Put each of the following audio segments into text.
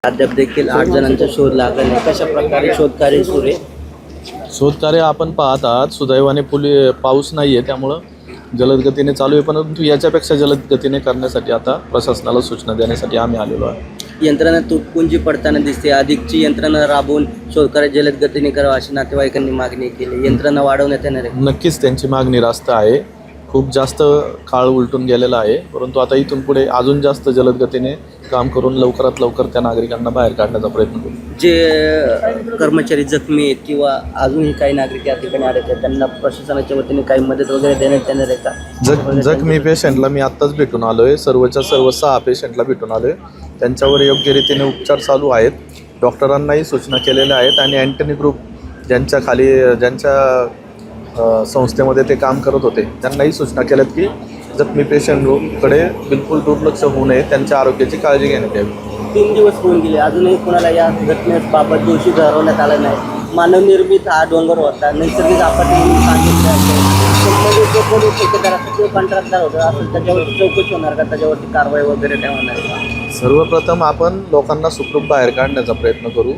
अद्याप देखील 8 जणांचा शोध लागला नाही. कशा प्रकारे शोधकार्य सुरू आहे? शोधकार्य आपण पाहत आहात. सुदैवाने पाऊस नाही आहे, त्यामुळं जलद गतीने चालू आहे. परंतु याच्यापेक्षा जलद गतीने करण्यासाठी आता प्रशासनाला सूचना देण्यासाठी आम्ही आलेलो आहे. यंत्रणा तुटपुंजी पडताना दिसते. अधिकची यंत्रणा राबवून शोधकार्य जलद गतीने करावं अशी नातेवाईकांनी मागणी केली. यंत्रणा वाढवण्यात येणार आहे. नक्कीच त्यांची मागणी रास्त आहे. खूप जास्त काळ उलटून गेलेला आहे, परंतु आता इथून पुढे अजून जास्त जलद गतीने काम करून लवकरात लवकर त्या नागरिकांना बाहेर काढण्याचा प्रयत्न करू. जे कर्मचारी जखमी आहेत किंवा अजूनही काही नागरिक या ठिकाणी आले आहेत, त्यांना प्रशासनाच्या वतीने काही मदत वगैरे देण्यात येणार आहे का? जखमी पेशंटला मी आत्ताच भेटून आलो आहे. सर्वच्या सर्व 6 पेशंटला भेटून आलो आहे. त्यांच्यावर योग्य रीतीने उपचार चालू आहेत. डॉक्टरांनाही सूचना केलेल्या आहेत आणि अँटनी ग्रुप ज्यांच्या संस्थेमध्ये ते काम करत होते त्यांनाही सूचना केल्यात की जखमी पेशंटकडे बिलकुल दुर्लक्ष होऊ नये, त्यांच्या आरोग्याची काळजी घेण्यात यावी. 3 दिवस होऊन गेले, अजूनही कोणाला या घटनेबाबत दोषी ठरवण्यात आला नाही. मानवनिर्मित हा डोंगर होता, नैसर्गिक आपत्ती म्हणून सांगितलं आहे. जो कोणी ठेकेदार असेल किंवा कंत्राटदार होता असेल त्याच्यावरती चौकशी होणार का? त्याच्यावरती कारवाई वगैरे ठेवणार का? सर्वप्रथम आपण लोकांना सुखरूप बाहेर काढण्याचा प्रयत्न करू.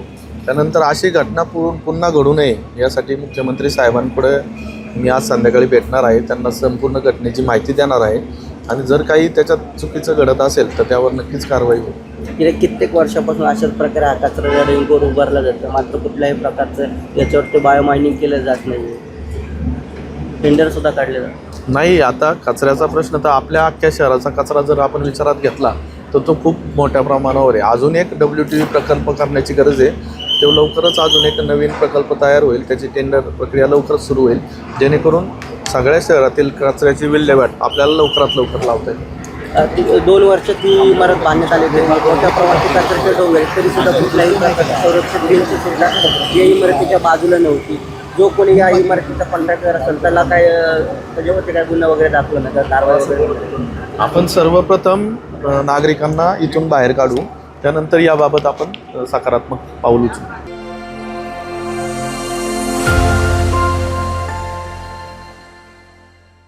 त्यानंतर अशी घटना पुन्हा घडू नये यासाठी मुख्यमंत्री साहेबांपुढे मी आज संध्याकाळी भेटणार आहे. त्यांना संपूर्ण घटनेची माहिती देणार आहे आणि जर काही त्याच्यात चुकीचं घडत असेल तर त्यावर नक्कीच कारवाई होईल. गेल्या कित्येक वर्षापासून अशाच प्रकारे हा कचरा रिंगवर उभारला जातं, मात्र कुठल्याही प्रकारचं याच्यावरती बायोमायनिंग केलं जात नाही. टेंडरसुद्धा काढले जातात नाही. आता कचऱ्याचा प्रश्न तर आपल्या अख्ख्या शहराचा कचरा जर आपण विचारात घेतला तर तो खूप मोठ्या प्रमाणावर आहे. अजून एक WTV प्रकल्प करण्याची गरज आहे. तो लवकरच अजून एक नवीन प्रकल्प तयार होईल. त्याची टेंडर प्रक्रिया लवकरच सुरू होईल, जेणेकरून सगळ्या शहरातील कचऱ्याची विल्हेवाट आपल्याला लवकरात लवकर लावता येईल. 2 वर्ष ती इमारत बांधण्यात आली होती. मोठ्या प्रमाणात कचऱ्याचे डोंगर आहेत, तरीसुद्धा कुठल्याही प्रकारची संरक्षण भिंत सुद्धा या इमारतीच्या बाजूला नव्हती. जो कोणी या इमारतीचा कॉन्ट्रॅक्टर असेल त्याला काय त्याच्यावरती काय गुन्हा वगैरे दाखवला नाही का? कारवाई वगैरे आपण सर्वप्रथम नागरिकांना इथून बाहेर काढू, त्यानंतर याबाबत आपण सकारात्मक पाऊल उचलू.